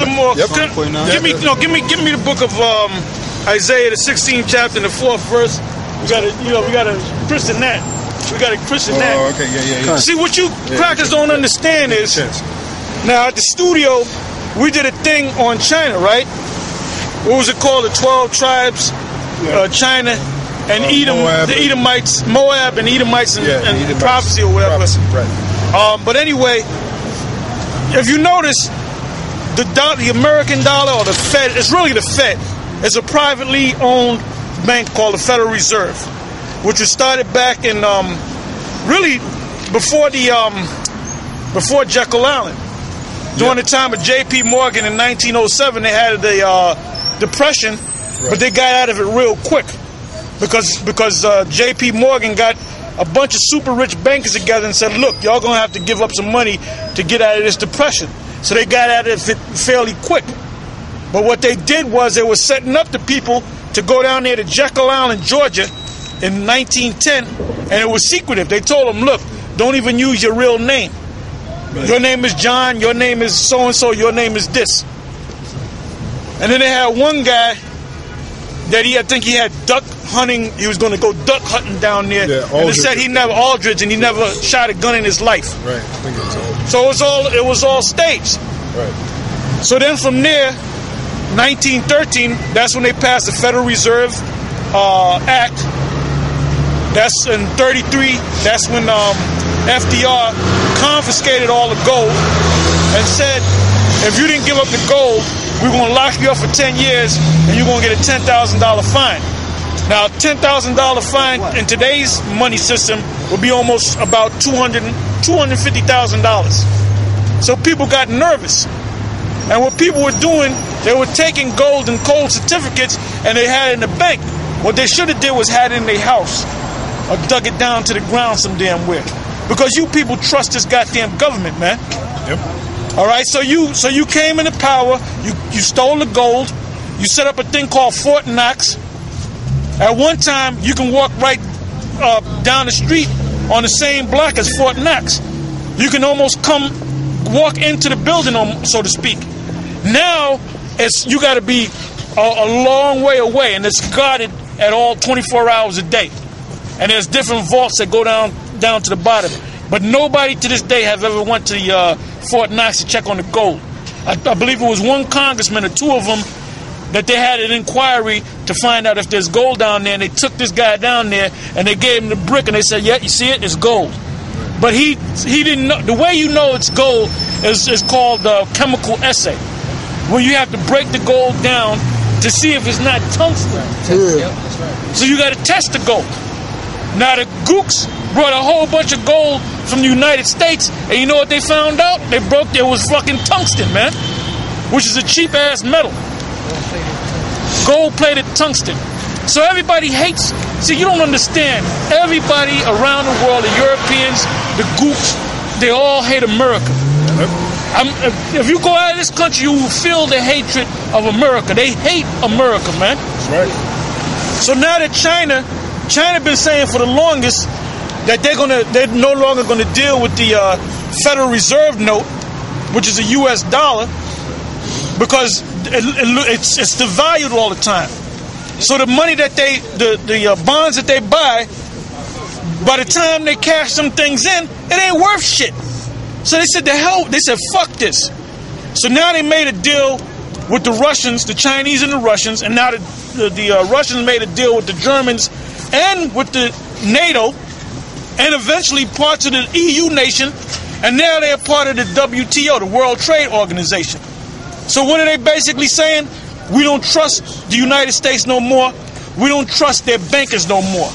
Brother Moore, Yep. give me the book of Isaiah, the 16th chapter, and the 4th verse. We gotta christen that. We gotta christen that. Oh, okay, yeah. See, what you crackers don't understand is, now at the studio, we did a thing on China, right? What was it called? The 12 tribes, China and Edom, Moab, the Edomites, Moab and Edomites, and prophecy or whatever. Prophecy, right. But anyway, if you notice, the American dollar or the Fed, it's really the Fed. It's a privately owned bank called the Federal Reserve, which was started back in really before Jekyll Island. During the time of J.P. Morgan in 1907, they had the depression, but they got out of it real quick because J.P. Morgan got a bunch of super rich bankers together and said, look, y'all gonna have to give up some money to get out of this depression. So they got out of it fairly quick. But what they did was they were setting up the people to go down there to Jekyll Island, Georgia in 1910, and it was secretive. They told them, look, don't even use your real name. Your name is John, your name is so-and-so, your name is this. And then they had one guy that I think he had duck hunting, he was going to go duck hunting down there. Yeah, and they said he never, Aldridge, and he never shot a gun in his life. Right, I think it was Aldridge. So it was all staged. Right. So then from there, 1913, that's when they passed the Federal Reserve Act. That's in 33, that's when FDR confiscated all the gold and said, if you didn't give up the gold, we're going to lock you up for 10 years and you're going to get a $10,000 fine. Now, $10,000 fine in today's money system would be almost about $250,000. So people got nervous. And what people were doing, they were taking gold and coal certificates and they had it in the bank. What they should have did was had it in their house or dug it down to the ground some damn where. Because you people trust this goddamn government, man. Yep. All right, so you came into power, you stole the gold, you set up a thing called Fort Knox. At one time, you can walk right down the street on the same block as Fort Knox. You can almost walk into the building, so to speak. Now, you got to be a long way away, and it's guarded at all 24 hours a day. And there's different vaults that go down to the bottom. But nobody to this day have ever went to Fort Knox to check on the gold. I believe it was one congressman or two of them that they had an inquiry to find out if there's gold down there, and they took this guy down there and they gave him the brick and they said, yeah, you see it, it's gold. But he didn't know. The way you know it's gold is called chemical assay, where you have to break the gold down to see if it's not tungsten. Yeah. That's right. So you got to test the gold. Now the gooks brought a whole bunch of gold from the United States, and you know what they found out? It was fucking tungsten, man, which is a cheap ass metal. Gold-plated tungsten. So everybody hates. See, you don't understand. Everybody around the world, the Europeans, the gooks, they all hate America. If you go out of this country, you will feel the hatred of America. They hate America, man. That's right. So now that China been saying for the longest that they're no longer gonna deal with the Federal Reserve note, which is a U.S. dollar, because it's devalued all the time. So the money that the bonds that they buy, by the time they cash some things in, it ain't worth shit. So they said, they said, fuck this. So now they made a deal with the Russians, the Chinese and the Russians, and now the Russians made a deal with the Germans and with the NATO, and eventually parts of the EU nation, and now they're part of the WTO, the World Trade Organization. So what are they basically saying? We don't trust the United States no more. We don't trust their bankers no more.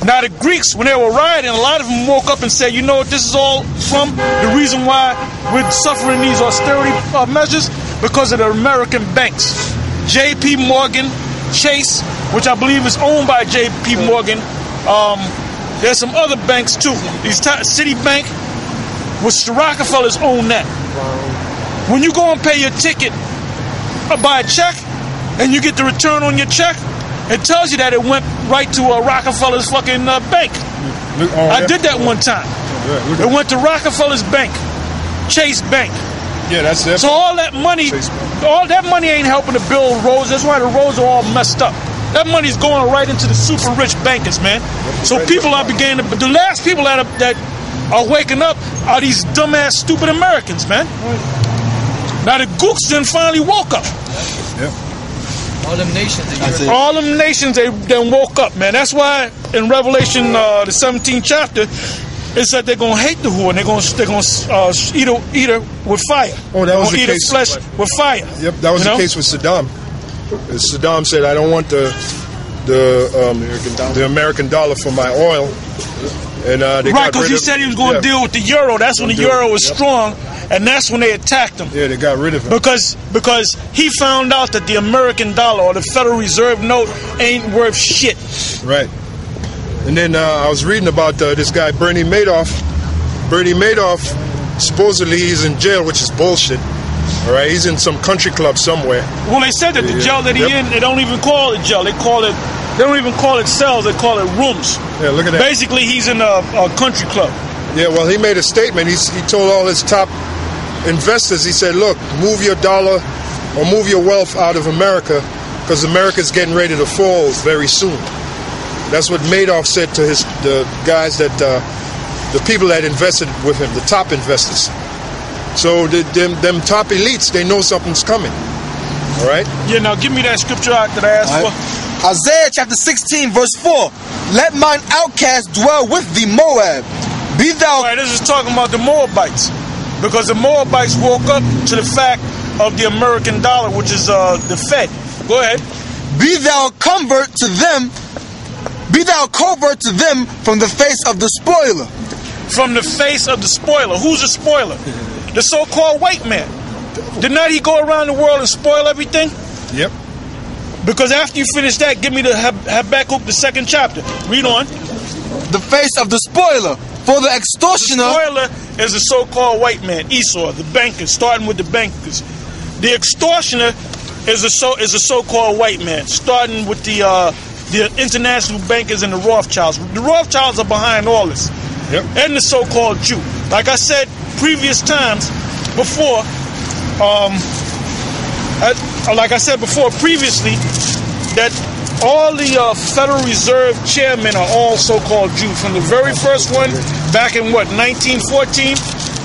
Now the Greeks, when they were rioting, a lot of them woke up and said, you know what this is all from? The reason why we're suffering these austerity measures? Because of the American banks. J.P. Morgan, Chase, which I believe is owned by J.P. Morgan. There's some other banks too. Citibank, which the Rockefellers own that. When you go and pay your ticket by a check, and you get the return on your check, it tells you that it went right to a Rockefeller's fucking bank. I did that one time. It went to Rockefeller's bank, Chase Bank. Yeah, that's it. So all that money ain't helping to build roads. That's why the roads are all messed up. That money's going right into the super rich bankers, man. So people are beginning to, the last people that are waking up are these dumbass, stupid Americans, man. Now the gooks then finally woke up. Yep. All them nations, they then woke up, man. That's why in Revelation, the 17th chapter, it said they're gonna hate the whore and they're gonna eat her with fire. Oh, that was the case. Eat her flesh with fire. Yep, that was the case with Saddam. Saddam said, "I don't want the American dollar for my oil," and they right, because he said he was going to deal with the euro. That's when the euro was strong, and that's when they attacked him. Yeah, they got rid of him because he found out that the American dollar or the Federal Reserve note ain't worth shit. Right. And then I was reading about this guy Bernie Madoff. Bernie Madoff, supposedly he's in jail, which is bullshit. All right, he's in some country club somewhere. Well, they said that the jail that he in, they don't even call it jail. They don't even call it cells. They call it rooms. Yeah, look at that. Basically, he's in a country club. Yeah, well, he made a statement. He told all his top investors, he said, look, move your dollar or move your wealth out of America because America's getting ready to fall very soon. That's what Madoff said to the guys that, the people that invested with him, the top investors. So them top elites, they know something's coming. All right? Yeah, now give me that scripture out that I asked for. Isaiah chapter 16, verse 4. Let mine outcast dwell with thee, Moab. Be thou... All right, this is talking about the Moabites. Because the Moabites woke up to the fact of the American dollar, which is the Fed. Go ahead. Be thou covert to them. Be thou covert to them from the face of the spoiler. From the face of the spoiler. Who's the spoiler? The so-called white man. Did not he go around the world and spoil everything? Yep. Because after you finish that, give me the Habakkuk, the 2nd chapter. Read on. The face of the spoiler. For the extortioner. The spoiler is the so-called white man, Esau, the bankers, starting with the bankers. The extortioner is a so-called white man, starting with the international bankers and the Rothschilds. The Rothschilds are behind all this. Yep. And the so-called Jew. Like I said previous times before, previously, that all the Federal Reserve chairmen are all so-called Jews. From the very first one back in 1914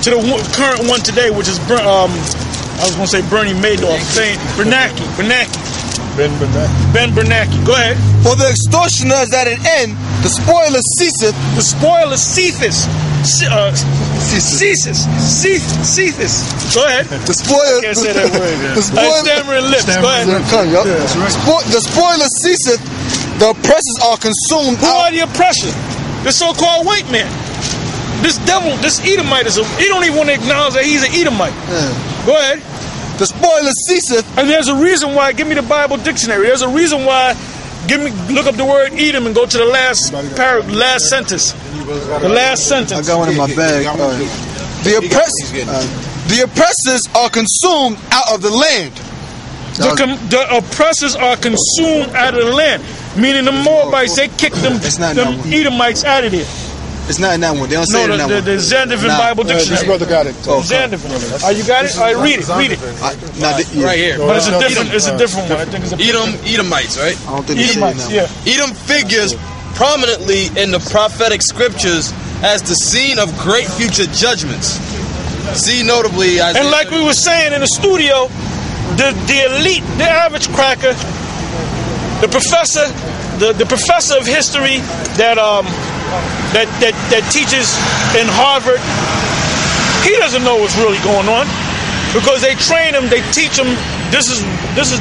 to the current one today, which is I was going to say Bernie Madoff, saying Bernanke. Ben Bernanke. Go ahead. For the extortioner is at an end, the spoiler ceaseth. The spoiler ceaseth. Ceases. Go ahead. The spoiler. I can't say that word. The spoiler. Stammering lips. Go ahead. Yeah, that's right. The spoiler ceaseth. The oppressors are consumed. Who are the oppressors? The so-called white man. This devil, this Edomite he don't even want to acknowledge that he's an Edomite. Yeah. Go ahead. The spoiler ceaseth. And there's a reason why. Give me the Bible dictionary. There's a reason why. Look up the word Edom and go to the last sentence. The last sentence. I got one in my bag. The oppressors are consumed out of the land. The oppressors are consumed out of the land. Meaning the Moabites, they kicked them Edomites out of there. It's not in that one. They don't say it in that one. The Zandvoort Bible Dictionary. This brother got it. Zandvoort. You got it? All right, read it. Right here. But it's a different one. I think it's Edomites, right? I don't think Edomites, yeah. Edom figures prominently in the prophetic scriptures as the scene of great future judgments. See notably Isaiah. And like we were saying in the studio, the elite, the average cracker, the professor of history that teaches in Harvard, he doesn't know what's really going on because they train him, they teach him. This is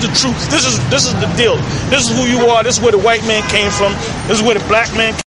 the truth. This is the deal. This is who you are. This is where the white man came from. This is where the black man came from.